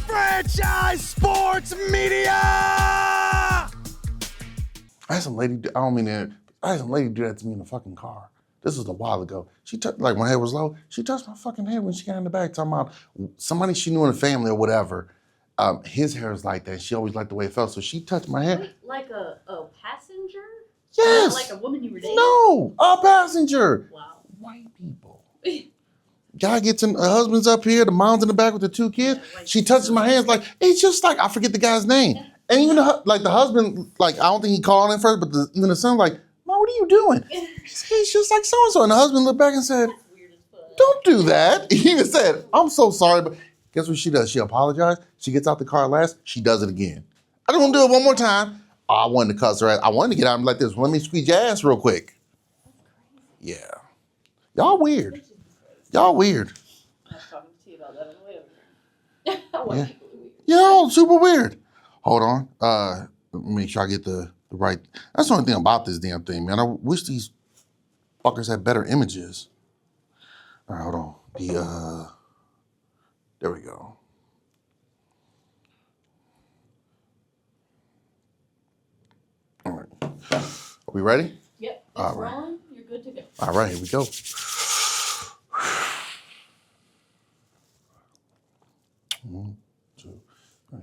Franchise Sports Media! I had some lady do that to me in the fucking car. This was a while ago. She touched, like, my head was low. She touched my fucking head when she got in the back, talking about somebody she knew in the family or whatever. His hair is like that. She always liked the way it felt, so she touched my hair. Wait, like a passenger? Yes. Like a woman you were dating? No, a passenger. Wow. White people. Guy gets in, her husband's up here, the mom's in the back with the two kids. Yeah, she touches my hands like, it's just like, I forget the guy's name. And even the husband, like, I don't think he called in first, but even the son, like, Mom, what are you doing? He's just like so-and-so. And the husband looked back and said, don't do that. He even said, I'm so sorry, but guess what she does? She apologized. She gets out the car last. She does it again. I don't want to do it one more time. Oh, I wanted to cuss her ass. I wanted to get out and like this. Let me squeeze your ass real quick. Yeah. Y'all weird. Y'all weird. I was talking to you about that on the way over here. Yeah. Y'all super weird. Hold on. Let me make sure I get the right. That's the only thing about this damn thing, man. I wish these fuckers had better images. All right, hold on. There we go. All right. Are we ready? Yep. It's all right. rolling. You're good to go. All right, here we go. One, two, three.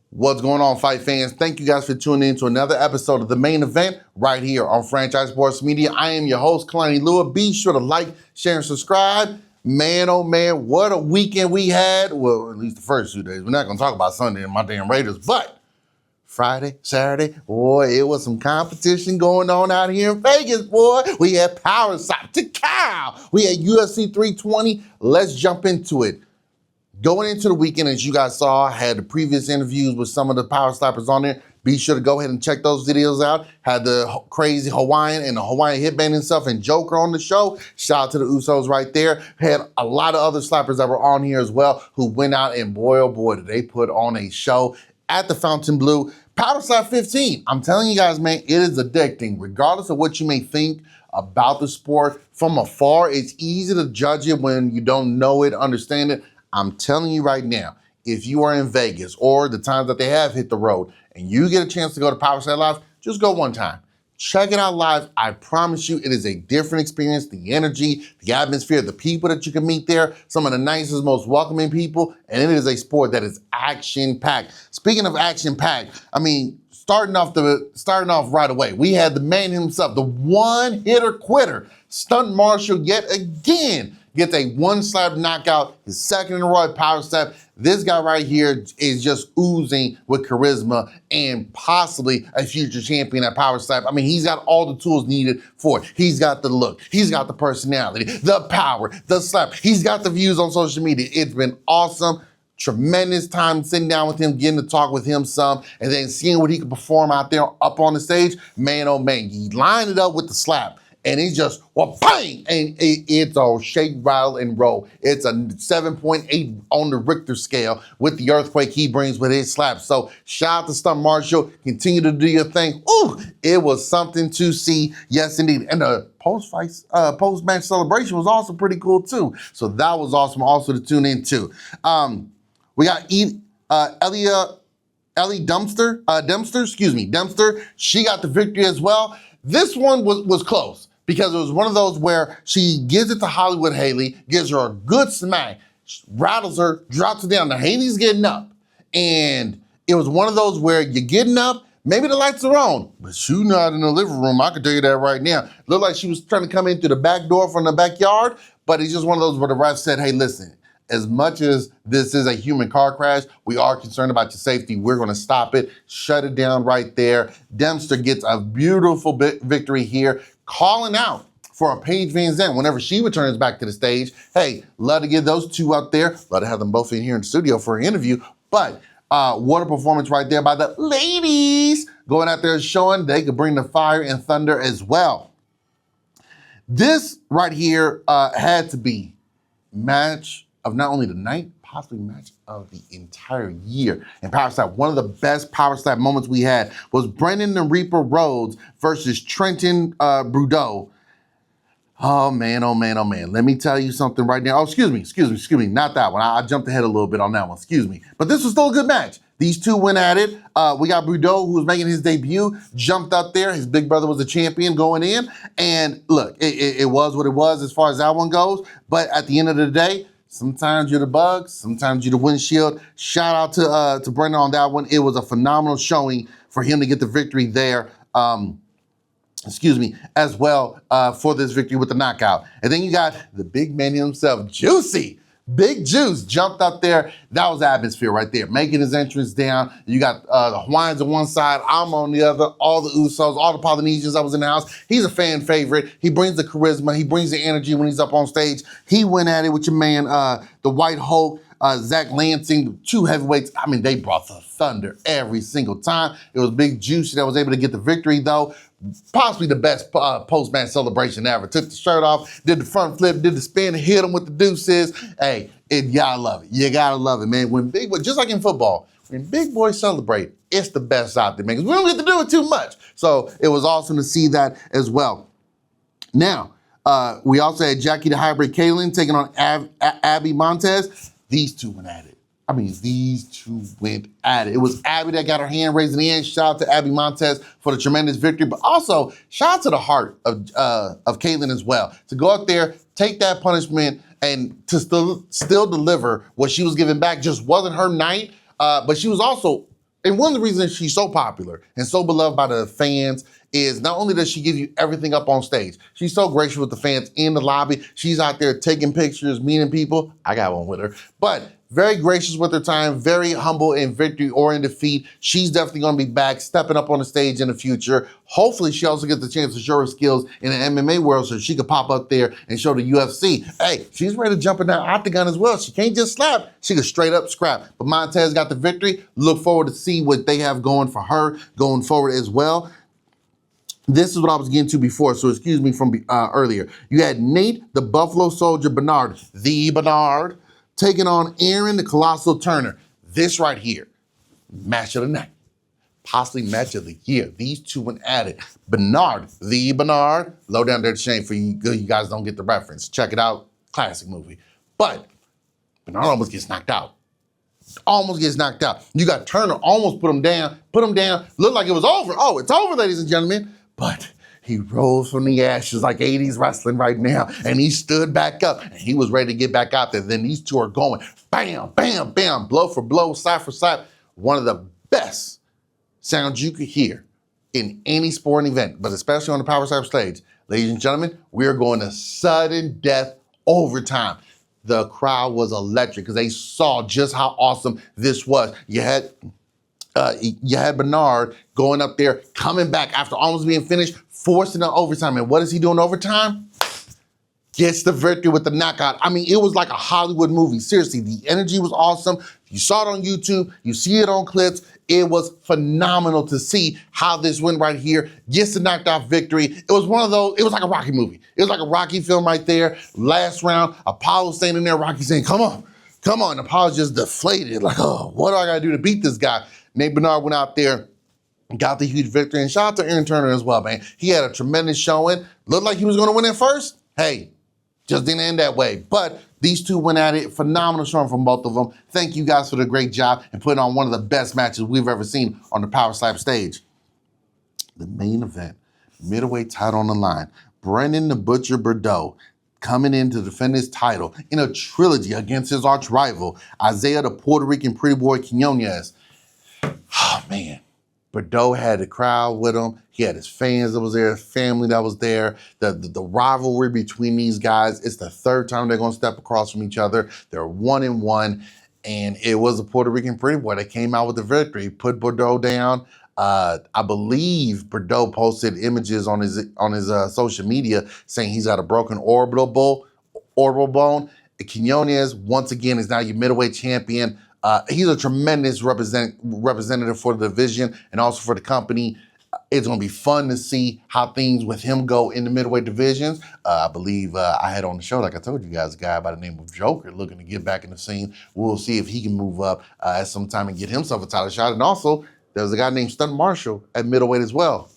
What's going on, fight fans? Thank you guys for tuning in to another episode of The Main Event right here on Franchise Sports Media. I am your host, Kalani Lua. Be sure to like, share, and subscribe. Man, oh man, what a weekend we had. Well, at least the first 2 days. We're not going to talk about Sunday and my damn Raiders, but Friday, Saturday, boy, it was some competition going on out here in Vegas, boy. We had Power Slap to cow. We had UFC 320. Let's jump into it. Going into the weekend, as you guys saw, I had the previous interviews with some of the Power Slappers on there. Be sure to go ahead and check those videos out. Had the crazy Hawaiian and the Hawaiian Hitman himself and Joker on the show. Shout out to the Usos right there. Had a lot of other slappers that were on here as well who went out and boy, oh boy, did they put on a show at the Fontainebleau. Power Slap 15. I'm telling you guys, man, it is addicting. Regardless of what you may think about the sport, from afar, it's easy to judge it when you don't know it, understand it. I'm telling you right now, if you are in Vegas or the times that they have hit the road and you get a chance to go to Power Slap Live, just go one time. Check it out live. I promise you it is a different experience. The energy, the atmosphere, the people that you can meet there, some of the nicest, most welcoming people, and it is a sport that is action-packed. Speaking of action-packed, I mean, starting off right away, we had the man himself, the one-hitter quitter, Stunt Marshall yet again. Gets a one-slap knockout, his second in a row at Power Slap. This guy right here is just oozing with charisma and possibly a future champion at Power Slap. I mean, he's got all the tools needed for it. He's got the look, he's got the personality, the power, the slap. He's got the views on social media. It's been awesome. Tremendous time sitting down with him, getting to talk with him some, and then seeing what he could perform out there up on the stage. Man, oh man, he lined it up with the slap. And he just, well, bang! And it's a shake, rattle, and roll. It's a 7.8 on the Richter scale with the earthquake he brings with his slaps. So shout out to Stunt Marshall. Continue to do your thing. Ooh, it was something to see. Yes, indeed. And the post-match celebration was also pretty cool, too. So that was awesome also to tune into. We got Ellie Dempster. She got the victory as well. This one was close, because it was one of those where she gives it to Hollywood Haley, gives her a good smack, rattles her, drops her down. Now Haley's getting up, and it was one of those where you're getting up, maybe the lights are on, but you're not in the living room. I can tell you that right now. It looked like she was trying to come in through the back door from the backyard, but it's just one of those where the ref said, hey, listen, as much as this is a human car crash, we are concerned about your safety. We're gonna stop it, shut it down right there. Dempster gets a beautiful victory here, calling out for a Paige Van Zandt whenever she returns back to the stage. Hey, love to get those two up there. Love to have them both in here in the studio for an interview. But what a performance right there by the ladies, going out there showing they could bring the fire and thunder as well. This right here had to be match of not only the night, possibly match of the entire year in Power Slap. One of the best Power Slap moments we had was Brendan the Reaper Rhodes versus Trenton Brudeau. Oh man, oh man, oh man. Let me tell you something right now. Oh, excuse me. Not that one. I jumped ahead a little bit on that one. Excuse me. But this was still a good match. These two went at it. We got Brudeau, who was making his debut, jumped up there. His big brother was the champion going in. And look, it was what it was as far as that one goes. But at the end of the day, sometimes you're the bugs, sometimes you're the windshield. Shout out to Brendan on that one. It was a phenomenal showing for him to get the victory there. As well for this victory with the knockout. And then you got the big man himself, Juicy. Big Juice jumped up there. That was atmosphere right there, making his entrance down. You got the Hawaiians on one side, I'm on the other, all the Usos, all the Polynesians that was in the house. He's a fan favorite. He brings the charisma. He brings the energy when he's up on stage. He went at it with your man, the White Hulk, Zach Lansing, two heavyweights. I mean, they brought the thunder every single time. It was Big Juicy that was able to get the victory, though. Possibly the best post-match celebration ever. Took the shirt off, did the front flip, did the spin, hit him with the deuces. Hey, you gotta love it. You gotta love it, man. When big boys, just like in football, when big boys celebrate, it's the best out there, man. Because we don't get to do it too much. So it was awesome to see that as well. Now, we also had Jackie the Hybrid Kaylin taking on Abby Montez. These two went at it. I mean, these two went at it. It was Abby that got her hand raised in the end. Shout out to Abby Montez for the tremendous victory, but also shout out to the heart of Kaylin as well. To go out there, take that punishment, and to still deliver what she was giving back. Just wasn't her night, but she was also, and one of the reasons she's so popular and so beloved by the fans is not only does she give you everything up on stage, she's so gracious with the fans in the lobby. She's out there taking pictures, meeting people. I got one with her, but very gracious with her time, very humble and victory-oriented feat. She's definitely going to be back, stepping up on the stage in the future. Hopefully, she also gets the chance to show her skills in the MMA world so she could pop up there and show the UFC. Hey, she's ready to jump in that octagon as well. She can't just slap. She can straight up scrap. But Montez got the victory. Look forward to see what they have going for her going forward as well. This is what I was getting to before, so excuse me from earlier. You had Nate, the Buffalo Soldier Bernard, taking on Aaron, the Colossal Turner. This right here, match of the night, possibly match of the year. These two went at it. Bernard, low down there to shame for you guys don't get the reference. Check it out, classic movie. But Bernard almost gets knocked out. You got Turner almost put him down, looked like it was over. Oh, it's over, ladies and gentlemen. But he rose from the ashes like 80s wrestling right now, and he stood back up, and he was ready to get back out there. Then these two are going, bam, bam, bam, blow for blow, side for side. One of the best sounds you could hear in any sporting event, but especially on the Power Slap stage. Ladies and gentlemen, we're going to sudden death overtime. The crowd was electric because they saw just how awesome this was. You had Bernard going up there, coming back after almost being finished, forcing an overtime. And what is he doing overtime? Gets the victory with the knockout. I mean, it was like a Hollywood movie. Seriously, the energy was awesome. You saw it on YouTube. You see it on clips. It was phenomenal to see how this went right here. Gets the knocked out victory. It was one of those, it was like a Rocky movie. It was like a Rocky film right there. Last round, Apollo standing there, Rocky saying, come on. Apollo just deflated. Like, oh, what do I got to do to beat this guy? Nate Bernard went out there, got the huge victory, and shout out to Aaron Turner as well, man. He had a tremendous showing. Looked like he was going to win it first. Hey, just didn't end that way. But these two went at it. Phenomenal showing from both of them. Thank you guys for the great job and putting on one of the best matches we've ever seen on the Power Slap stage. The main event, middleweight title on the line. Brendan the Butcher Bordeaux coming in to defend his title in a trilogy against his arch rival, Isaiah the Puerto Rican Pretty Boy Quinones. Oh, man. Bordeaux had the crowd with him. He had his fans that was there, his family that was there. The rivalry between these guys, it's the third time they're going to step across from each other. They're 1-1, and it was a Puerto Rican Pretty Boy that came out with the victory, put Bordeaux down. I believe Bordeaux posted images on his social media saying he's got a broken orbital bone. Quinones, once again, is now your middleweight champion. He's a tremendous representative for the division and also for the company. It's going to be fun to see how things with him go in the middleweight divisions. I believe I had on the show, like I told you guys, a guy by the name of Joker looking to get back in the scene. We'll see if he can move up at some time and get himself a title shot. And also, there's a guy named Stunt Marshall at middleweight as well.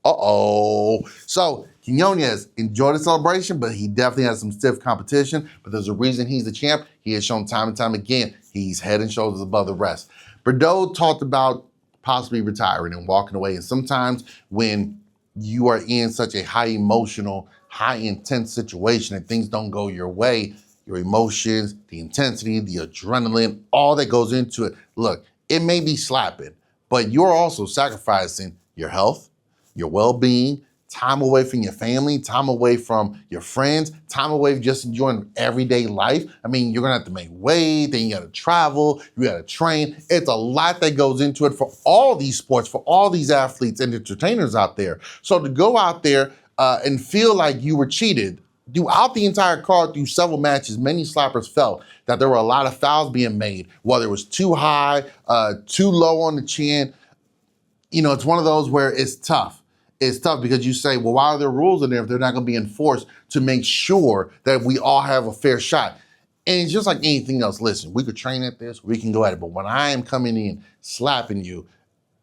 Uh-oh. So, Quiñones enjoyed the celebration, but he definitely has some stiff competition. But there's a reason he's the champ. He has shown time and time again he's head and shoulders above the rest. Bordeaux talked about possibly retiring and walking away. And sometimes when you are in such a high emotional, high intense situation and things don't go your way, your emotions, the intensity, the adrenaline, all that goes into it. Look, it may be slapping, but you're also sacrificing your health, your well-being, time away from your family, time away from your friends, time away from just enjoying everyday life. I mean, you're gonna have to make weight, then you gotta travel, you gotta train. It's a lot that goes into it for all these sports, for all these athletes and entertainers out there. So to go out there and feel like you were cheated, throughout the entire card, through several matches, many slappers felt that there were a lot of fouls being made, whether it was too high, too low on the chin. You know, it's one of those where it's tough. It's tough because you say, well, why are there rules in there if they're not going to be enforced to make sure that we all have a fair shot? And it's just like anything else. Listen, we could train at this, we can go at it. But when I am coming in, slapping you,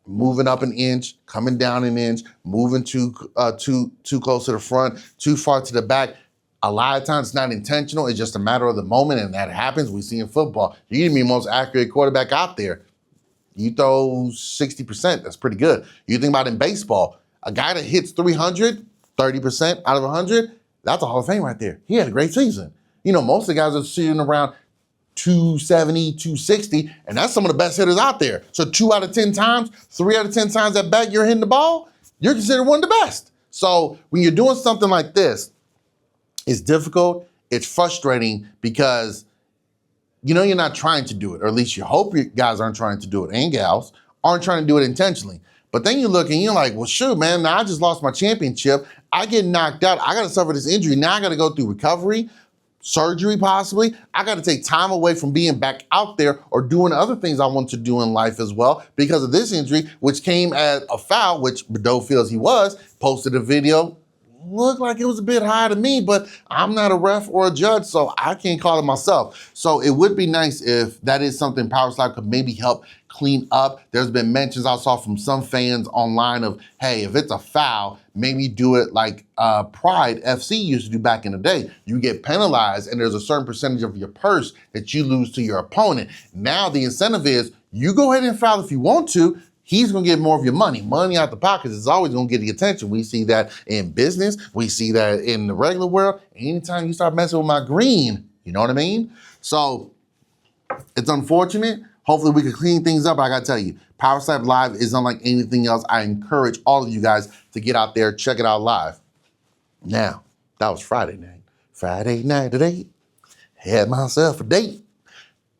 moving up an inch, coming down an inch, moving too close to the front, too far to the back, a lot of times it's not intentional. It's just a matter of the moment, and that happens. We see in football. You can be the most accurate quarterback out there. You throw 60%, that's pretty good. You think about in baseball, a guy that hits 300, 30% out of 100, that's a Hall of Fame right there. He had a great season. You know, most of the guys are sitting around 270, 260, and that's some of the best hitters out there. So 2 out of 10 times, 3 out of 10 times at bat you're hitting the ball, you're considered one of the best. So when you're doing something like this, it's difficult, it's frustrating because you know you're not trying to do it, or at least you hope you guys aren't trying to do it, and gals aren't trying to do it intentionally. But then you look and you're like, well, shoot, man, now I just lost my championship. I get knocked out. I got to suffer this injury. Now I got to go through recovery, surgery possibly. I got to take time away from being back out there or doing other things I want to do in life as well because of this injury, which came at a foul, which Bordeaux feels he was, posted a video. Looked like it was a bit high to me, but I'm not a ref or a judge, so I can't call it myself. So it would be nice if that is something Power Slap could maybe help clean up. There's been mentions I saw from some fans online of, hey, if it's a foul, maybe do it like Pride FC used to do back in the day. You get penalized and there's a certain percentage of your purse that you lose to your opponent. Now the incentive is you go ahead and foul if you want to. He's gonna get more of your money. Money out the pockets is always gonna get the attention. We see that in business. We see that in the regular world. Anytime you start messing with my green, you know what I mean? So it's unfortunate. Hopefully we can clean things up. I gotta tell you, Power Slap Live is unlike anything else. I encourage all of you guys to get out there, check it out live. Now, that was Friday night. Friday night at 8, had myself a date.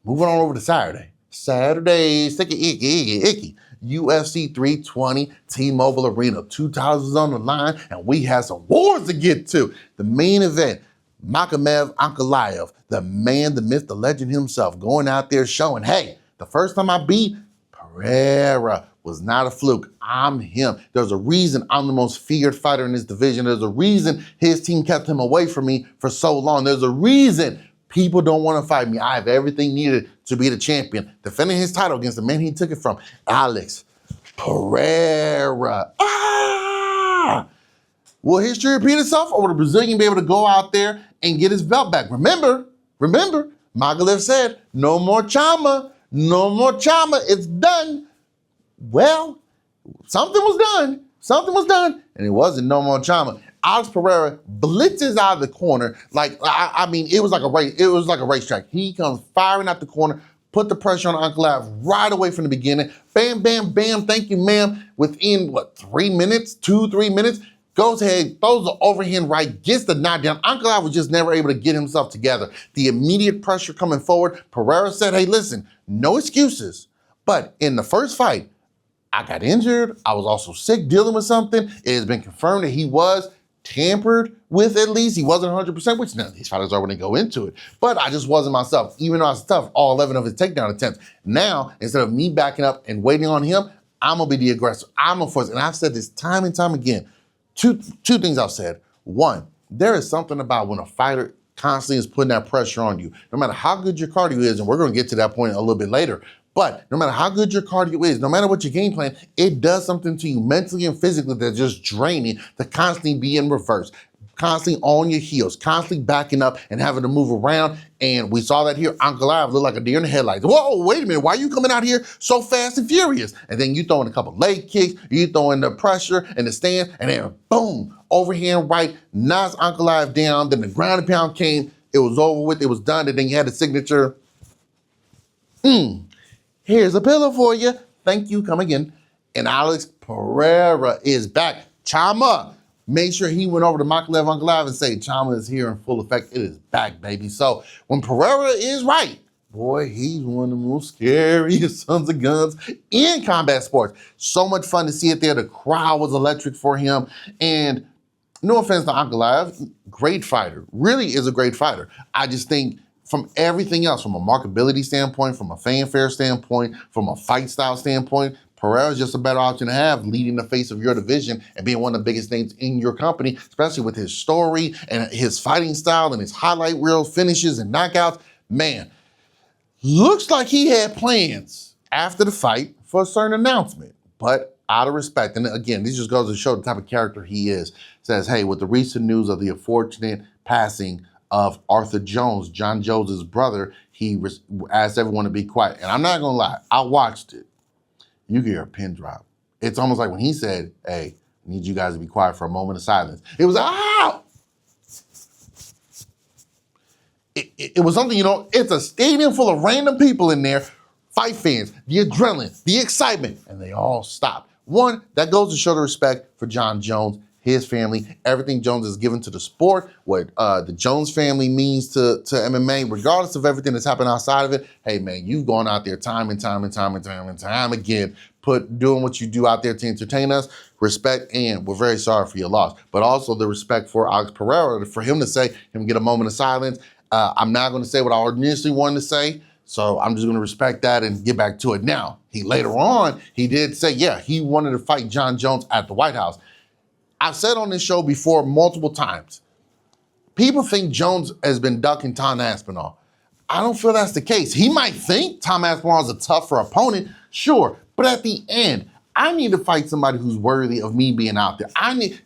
Moving on over to Saturday. Saturday, icky. UFC 320, T-Mobile Arena. 2 titles on the line, and we have some wars to get to. The main event, Magomed Ankalaev, the man, the myth, the legend himself, going out there showing, hey, the first time I beat Pereira was not a fluke. I'm him. There's a reason I'm the most feared fighter in this division. There's a reason his team kept him away from me for so long. There's a reason people don't want to fight me. I have everything needed to be the champion. Defending his title against the man he took it from, Alex Pereira. Will history repeat itself, or will the Brazilian be able to go out there and get his belt back? Remember, Magomed said, no more Chama, it's done. Well, something was done, and it wasn't no more Chama. Alex Pereira blitzes out of the corner like I mean it was like a race. It was like a racetrack. He comes firing out the corner, put the pressure on Ankalaev right away from the beginning. Bam, bam, bam. Thank you, ma'am. Within 3 minutes, 2-3 minutes, goes ahead, throws the overhand right, gets the knockdown. Ankalaev was just never able to get himself together. The immediate pressure coming forward. Pereira said, "Hey, listen, no excuses." But in the first fight, I got injured. I was also sick, dealing with something. It has been confirmed that he was tampered with, at least. He wasn't 100%, which none of these fighters are going to go into it. But I just wasn't myself. Even though I was tough, all 11 of his takedown attempts. Now, instead of me backing up and waiting on him, I'm going to be the aggressor. I'm going to force. And I've said this time and time again. Two things I've said. One, there is something about when a fighter constantly is putting that pressure on you, no matter how good your cardio is, and we're going to get to that point a little bit later, but no matter how good your cardio is, no matter what your game plan, it does something to you mentally and physically that's just draining to constantly be in reverse, constantly on your heels, constantly backing up and having to move around. And we saw that here. Ankalaev looked like a deer in the headlights. Whoa, wait a minute. Why are you coming out here so fast and furious? And then you throw in a couple leg kicks, you throw in the pressure and the stand, and then boom, overhand right, knocks Ankalaev down. Then the ground and pound came. It was over with. It was done. And then you had the signature. Here's a pillow for you. Thank you. Come again. And Alex Pereira is back. Chama. Make sure he went over to Ankalaev and say, Chama is here in full effect. It is back, baby. So when Pereira is right, boy, he's one of the most scariest sons of guns in combat sports. So much fun to see it there. The crowd was electric for him. And no offense to Ankalaev, great fighter. Really is a great fighter. I just think from everything else, from a marketability standpoint, from a fanfare standpoint, from a fight style standpoint, Pereira is just a better option to have leading the face of your division and being one of the biggest names in your company, especially with his story and his fighting style and his highlight reel finishes and knockouts. Man, looks like he had plans after the fight for a certain announcement, but out of respect, and again, this just goes to show the type of character he is, says, hey, with the recent news of the unfortunate passing of Arthur Jones, John Jones' brother, he asked everyone to be quiet. And I'm not gonna lie, I watched it. You can hear a pin drop. It's almost like when he said, hey, I need you guys to be quiet for a moment of silence. It was, ow! It was something, it's a stadium full of random people in there, fight fans, the adrenaline, the excitement, and they all stopped. One, that goes to show the respect for John Jones, his family, everything Jones has given to the sport, what the Jones family means to MMA, regardless of everything that's happened outside of it. Hey man, you've gone out there time and time again, doing what you do out there to entertain us. Respect, and we're very sorry for your loss. But also the respect for Alex Pereira, for him to say, him get a moment of silence. I'm not gonna say what I initially wanted to say, so I'm just gonna respect that and get back to it now. Later on, he did say, yeah, he wanted to fight John Jones at the White House. I've said on this show before multiple times, people think Jones has been ducking Tom Aspinall. I don't feel that's the case. He might think Tom Aspinall is a tougher opponent, sure, but at the end, I need to fight somebody who's worthy of me being out there.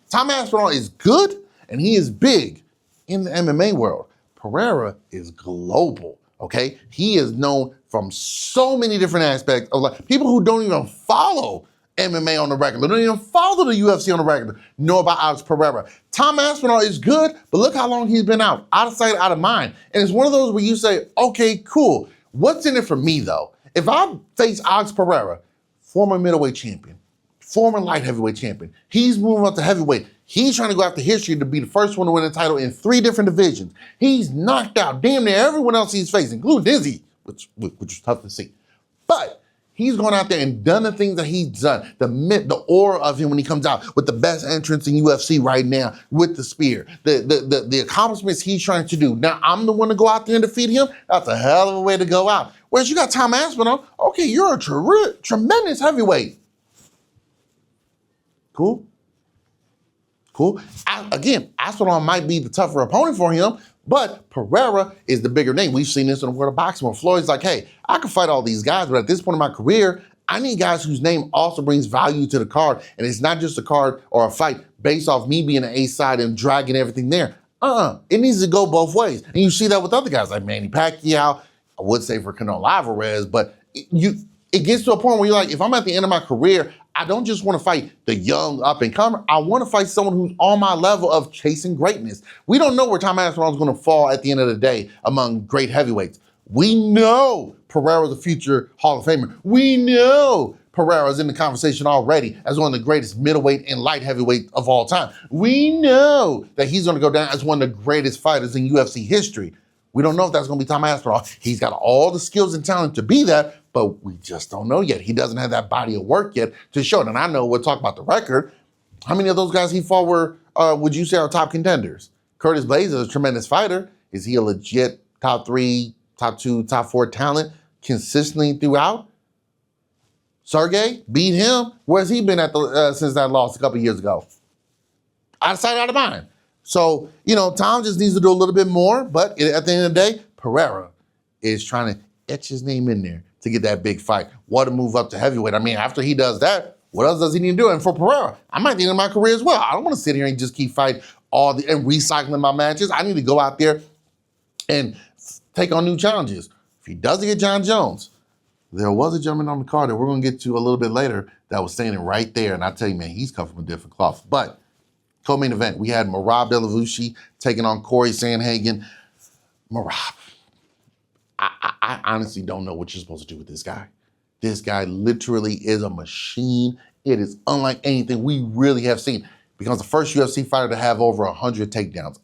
Tom Aspinall is good and he is big in the MMA world. Pereira is global, okay? He is known from so many different aspects of life. People who don't even follow MMA on the regular, don't even follow the UFC on the regular, know about Alex Pereira. Tom Aspinall is good, but look how long he's been out of sight, out of mind. And it's one of those where you say, okay, cool. What's in it for me though? If I face Alex Pereira, former middleweight champion, former light heavyweight champion, he's moving up to heavyweight. He's trying to go after history to be the first one to win a title in 3 different divisions. He's knocked out damn near everyone else he's facing, including Dizzy, which is tough to see. But he's gone out there and done the things that he's done. The aura of him when he comes out with the best entrance in UFC right now with the spear, the accomplishments he's trying to do. Now I'm the one to go out there and defeat him. That's a hell of a way to go out. Whereas you got Tom Aspinall, okay, you're a tremendous heavyweight. Cool. Again, Aspinall might be the tougher opponent for him, but Pereira is the bigger name. We've seen this in the world of boxing where Floyd's like, hey, I can fight all these guys, but at this point in my career, I need guys whose name also brings value to the card. And it's not just a card or a fight based off me being an A side and dragging everything there. It needs to go both ways. And you see that with other guys like Manny Pacquiao, I would say for Canelo Alvarez, but it gets to a point where you're like, if I'm at the end of my career, I don't just want to fight the young up-and-comer. I want to fight someone who's on my level of chasing greatness. We don't know where Tom Aspinall is going to fall at the end of the day among great heavyweights. We know Pereira's a future Hall of Famer. We know Pereira's in the conversation already as one of the greatest middleweight and light heavyweight of all time. We know that he's going to go down as one of the greatest fighters in UFC history. We don't know if that's going to be Tom Aspinall. He's got all the skills and talent to be that, but we just don't know yet. He doesn't have that body of work yet to show it. And I know we'll talk about the record. How many of those guys he fought were, would you say, are top contenders? Curtis Blades is a tremendous fighter. Is he a legit top 3, top 2, top 4 talent consistently throughout? Sergey beat him. Where's he been at since that loss a couple years ago? Out of sight, out of mind. So, Tom just needs to do a little bit more, but at the end of the day, Pereira is trying to etch his name in there to get that big fight. What a move up to heavyweight. I mean, after he does that, what else does he need to do? And for Pereira, I might think of my career as well. I don't want to sit here and just keep fighting and recycling my matches. I need to go out there and take on new challenges. If he doesn't get John Jones, there was a gentleman on the card that we're going to get to a little bit later that was standing right there. And I tell you, man, he's come from a different cloth. But co-main event, we had Merab Delavushi taking on Corey Sandhagen. Merab, I honestly don't know what you're supposed to do with this guy. This guy literally is a machine. It is unlike anything we really have seen. Becomes the first UFC fighter to have over 100 takedowns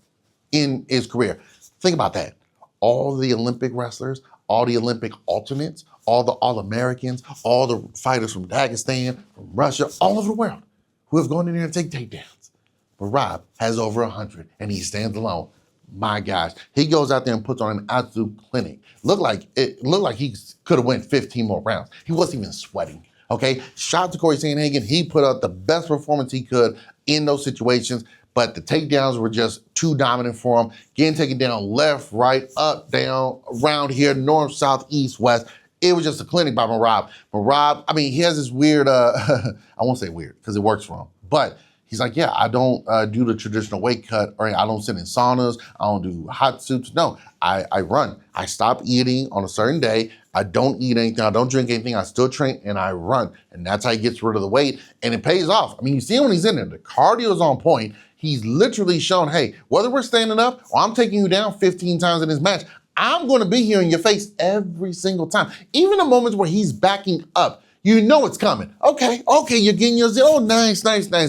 in his career. Think about that. All the Olympic wrestlers, all the Olympic alternates, all the All-Americans, all the fighters from Dagestan, from Russia, all over the world who have gone in there and take takedowns. But Rob has over 100 and he stands alone. My gosh, he goes out there and puts on an absolute clinic. It looked like he could have went 15 more rounds. He wasn't even sweating. Okay, shout out to Corey Sandhagen. He put out the best performance he could in those situations, but the takedowns were just too dominant for him. Getting taken down left, right, up, down, around here, north, south, east, west. It was just a clinic by Merab. Merab, I mean, he has this weird, I won't say weird because it works for him, but he's like, yeah, I don't do the traditional weight cut, or I don't sit in saunas, I don't do hot soups. No, I run. I stop eating on a certain day. I don't eat anything. I don't drink anything. I still train and I run. And that's how he gets rid of the weight. And it pays off. I mean, you see him when he's in there. The cardio is on point. He's literally shown, hey, whether we're standing up or I'm taking you down 15 times in this match, I'm going to be here in your face every single time. Even the moments where he's backing up, you know it's coming. Okay, you're getting your, oh, nice,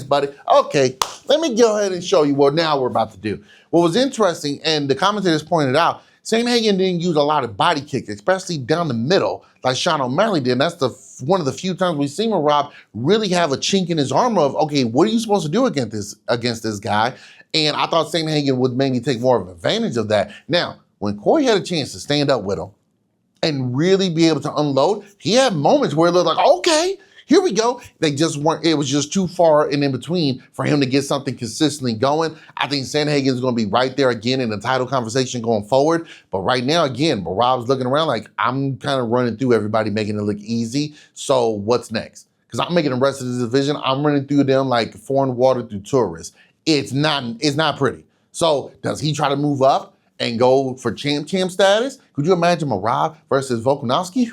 buddy. Okay, let me go ahead and show you what now we're about to do. What was interesting, and the commentators pointed out, Sandhagen didn't use a lot of body kicks, especially down the middle, like Sean O'Malley did. And that's one of the few times we've seen Rob really have a chink in his armor of, okay, what are you supposed to do against this guy? And I thought Sandhagen would maybe take more of advantage of that. Now, when Corey had a chance to stand up with him and really be able to unload, he had moments where it looked like, okay, here we go. They just weren't, it was just too far and in between for him to get something consistently going. I think Sandhagen's going to be right there again in the title conversation going forward. But right now, again, Rob's looking around like, I'm kind of running through everybody, making it look easy. So what's next? Because I'm making the rest of this division, I'm running through them like foreign water through tourists. It's not pretty. So does he try to move up and go for champ status? Could you imagine Merab versus Volkanovski?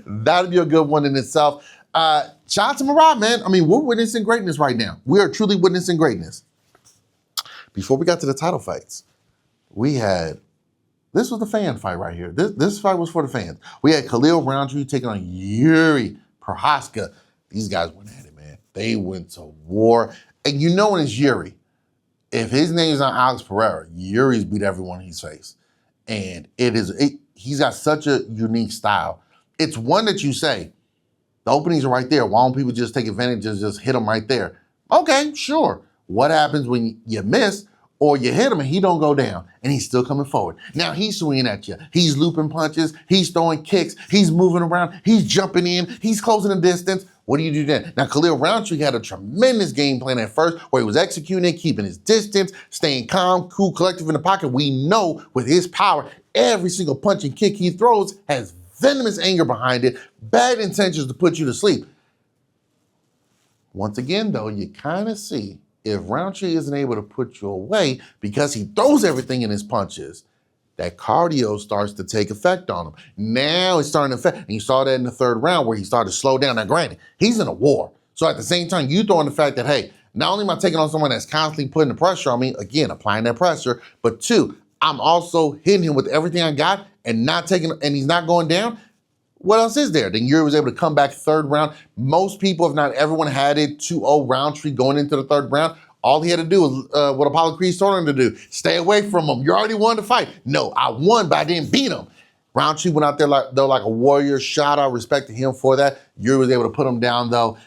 That'd be a good one in itself. Shout out to Merab, man. I mean, we're witnessing greatness right now. We are truly witnessing greatness. Before we got to the title fights, this was the fan fight right here. This fight was for the fans. We had Khalil Roundtree taking on Yuri Prochazka. These guys went at it, man. They went to war. And you know when it's Yuri, if his name's not Alex Pereira, Yuri's beat everyone he's faced. And he's got such a unique style. It's one that you say, the openings are right there. Why don't people just take advantage and just hit them right there? Okay, sure. What happens when you miss or you hit him and he don't go down and he's still coming forward? Now he's swinging at you. He's looping punches. He's throwing kicks. He's moving around. He's jumping in. He's closing the distance. What do you do then? Now, Khalil Roundtree had a tremendous game plan at first where he was executing, keeping his distance, staying calm, cool, collective in the pocket. We know with his power, every single punch and kick he throws has venomous anger behind it, bad intentions to put you to sleep. Once again, though, you kind of see if Roundtree isn't able to put you away because he throws everything in his punches, that cardio starts to take effect on him. Now it's starting to affect, and you saw that in the third round where he started to slow down. Now granted, he's in a war. So at the same time, you throw in the fact that, hey, not only am I taking on someone that's constantly putting the pressure on me, again, applying that pressure, but two, I'm also hitting him with everything I got and he's not going down. What else is there? Then Yuri was able to come back third round. Most people, if not everyone, had it 2-0 Roundtree going into the third round. All he had to do was what Apollo Creed told him to do. Stay away from him. You already won the fight. No, I won, but I didn't beat him. Roundtree went out there like a warrior. Shout out, respect to him for that. Yuri was able to put him down, though.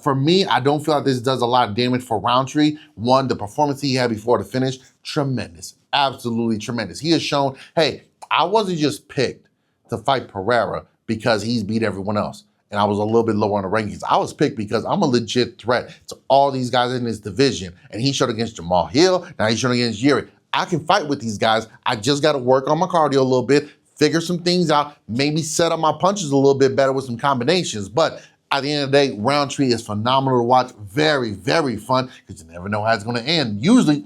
For me, I don't feel like this does a lot of damage for Roundtree. One, the performance he had before the finish, tremendous. Absolutely tremendous. He has shown, hey, I wasn't just picked to fight Pereira because he's beat everyone else. and I was a little bit lower on the rankings. I was picked because I'm a legit threat to all these guys in this division. And he showed against Jamal Hill, now he's showing against Yuri. I can fight with these guys. I just got to work on my cardio a little bit, figure some things out, maybe set up my punches a little bit better with some combinations. But at the end of the day, Roundtree is phenomenal to watch. Very, very fun, because you never know how it's going to end. Usually,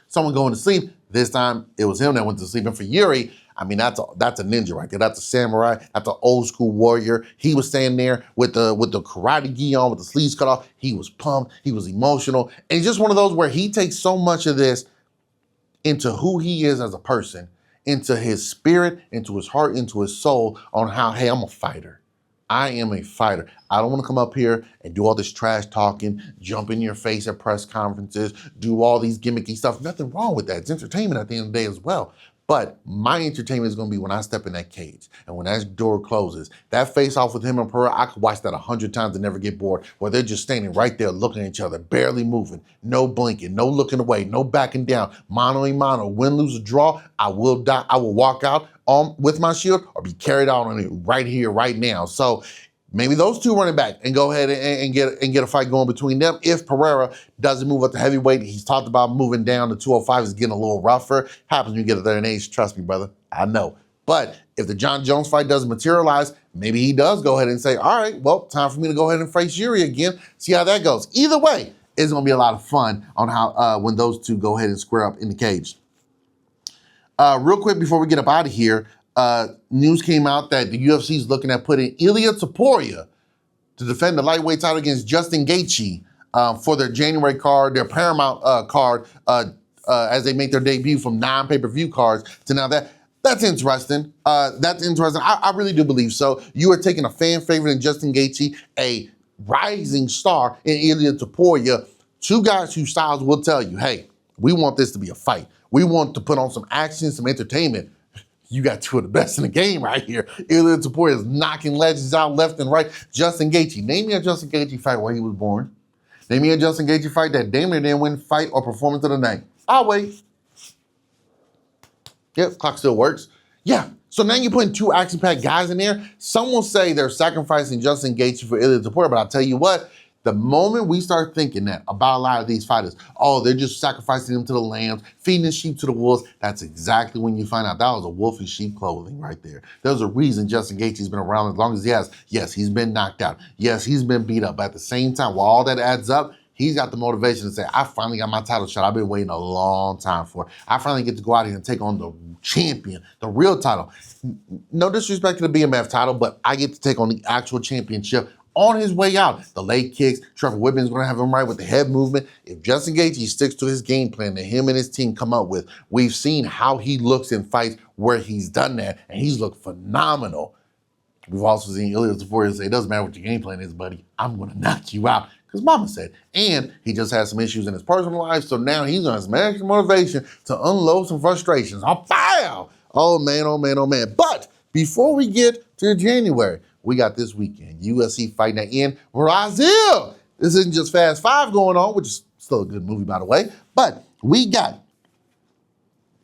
someone going to sleep. This time, it was him that went to sleep. And for Yuri, I mean, that's a ninja right there. That's a samurai. That's an old school warrior. He was standing there with the karate gi on, with the sleeves cut off. He was pumped. He was emotional. And he's just one of those where he takes so much of this into who he is as a person, into his spirit, into his heart, into his soul, on how, hey, I'm a fighter. I am a fighter. I don't want to come up here and do all this trash talking, jump in your face at press conferences, do all these gimmicky stuff. Nothing wrong with that. It's entertainment at the end of the day as well. But my entertainment is going to be when I step in that cage and when that door closes. That face-off with him and Pereira, I could watch that 100 times and never get bored, where they're just standing right there looking at each other, barely moving, no blinking, no looking away, no backing down, mano a mano, win, lose, or draw. I will die. I will walk out with my shield or be carried out on it right here, right now. So maybe those two running back and go ahead and get a fight going between them. If Pereira doesn't move up to heavyweight, he's talked about moving down to 205, is getting a little rougher. Happens when you get up there in age, trust me, brother, I know. But if the John Jones fight doesn't materialize, maybe he does go ahead and say, all right, well, time for me to go ahead and face Yuri again, see how that goes. Either way, it's gonna be a lot of fun on how when those two go ahead and square up in the cage. Real quick before we get up out of here, news came out that the UFC is looking at putting Ilia Topuria to defend the lightweight title against Justin Gaethje for their January card, their Paramount card, as they make their debut from non-pay-per-view cards to now that. That's interesting. That's interesting. I really do believe so. You are taking a fan favorite in Justin Gaethje, a rising star in Ilia Topuria, two guys whose styles will tell you, hey, we want this to be a fight. We want to put on some action, some entertainment. You got two of the best in the game right here. Ilia Topuria is knocking legends out left and right. Justin Gaethje. Name me a Justin Gaethje fight where he was born. Name me a Justin Gaethje fight that damn near didn't win fight or performance of the night. I'll wait. Yep, clock still works. Yeah, so now you're putting two action-packed guys in there. Some will say they're sacrificing Justin Gaethje for Ilia Topuria, but I'll tell you what, the moment we start thinking that about a lot of these fighters, oh, they're just sacrificing them to the lambs, feeding the sheep to the wolves, that's exactly when you find out that was a wolf in sheep clothing right there. There's a reason Justin Gaethje's been around as long as he has. Yes, he's been knocked out. Yes, he's been beat up. But at the same time, while all that adds up, he's got the motivation to say, I finally got my title shot. I've been waiting a long time for it. I finally get to go out here and take on the champion, the real title. No disrespect to the BMF title, but I get to take on the actual championship on his way out. The leg kicks, Trevor Whitman's going to have him right with the head movement. If Justin Gaethje sticks to his game plan that him and his team come up with, we've seen how he looks in fights where he's done that, and he's looked phenomenal. We've also seen Ilia Topuria say, it doesn't matter what your game plan is, buddy, I'm going to knock you out. Because mama said. And he just had some issues in his personal life, so now he's on some extra motivation to unload some frustrations. Oh, pow! Oh, man, oh, man, oh, man. But before we get to January, we got this weekend, UFC Fight Night in Brazil. This isn't just Fast 5 going on, which is still a good movie, by the way, but we got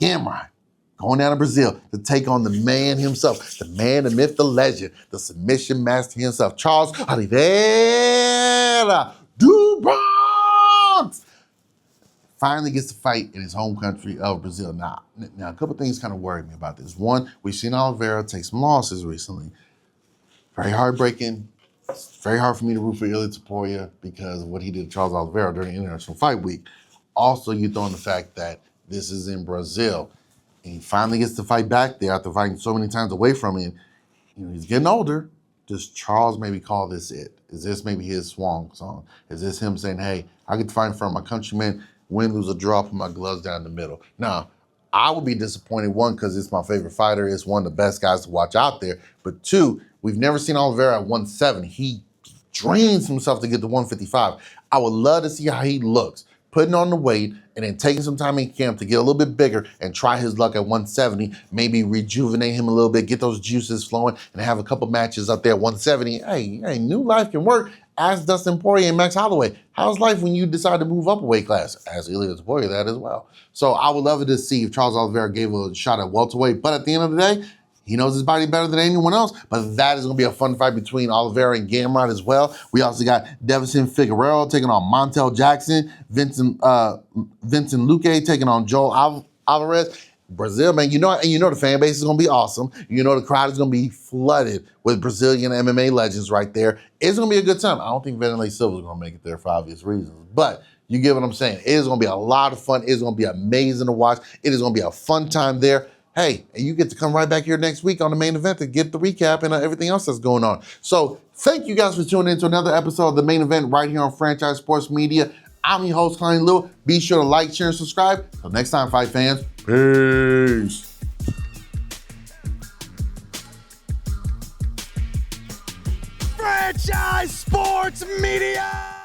Gamrot going down to Brazil to take on the man himself, the man, the myth, the legend, the submission master himself, Charles Oliveira do Bronx. Finally gets to fight in his home country of Brazil. Now a couple things kind of worried me about this. One, we've seen Oliveira take some losses recently. Very heartbreaking. It's very hard for me to root for Ilia Topuria because of what he did to Charles Oliveira during International Fight Week. Also, you throw in the fact that this is in Brazil. And he finally gets to fight back there after fighting so many times away from him. You know, he's getting older. Does Charles maybe call this it? Is this maybe his swan song? Is this him saying, hey, I get to fight in front of my countrymen, win, lose, or draw, put my gloves down the middle? Now, I would be disappointed, one, because it's my favorite fighter. It's one of the best guys to watch out there. But two, we've never seen Oliveira at 170. He drains himself to get to 155. I would love to see how he looks, putting on the weight and then taking some time in camp to get a little bit bigger and try his luck at 170, maybe rejuvenate him a little bit, get those juices flowing, and have a couple matches up there at 170. Hey, new life can work. Ask Dustin Poirier and Max Holloway, how's life when you decide to move up a weight class? Ask Ilia Topuria that as well. So I would love it to see if Charles Oliveira gave a shot at welterweight, but at the end of the day, He knows his body better than anyone else, but that is going to be a fun fight between Oliveira and Gamrot as well. We also got Devison Figueroa taking on Montel Jackson, Vincent Luque taking on Joel Alvarez. Brazil, man, you know the fan base is going to be awesome. You know the crowd is going to be flooded with Brazilian MMA legends right there. It's going to be a good time. I don't think Vanderlei Silva is going to make it there for obvious reasons, but you get what I'm saying. It is going to be a lot of fun. It's going to be amazing to watch. It is going to be a fun time there. Hey, and you get to come right back here next week on the main event to get the recap and everything else that's going on. So thank you guys for tuning in to another episode of the main event right here on Franchise Sports Media. I'm your host, Kalani Lewis. Be sure to like, share, and subscribe. Until next time, fight fans. Peace. Franchise Sports Media!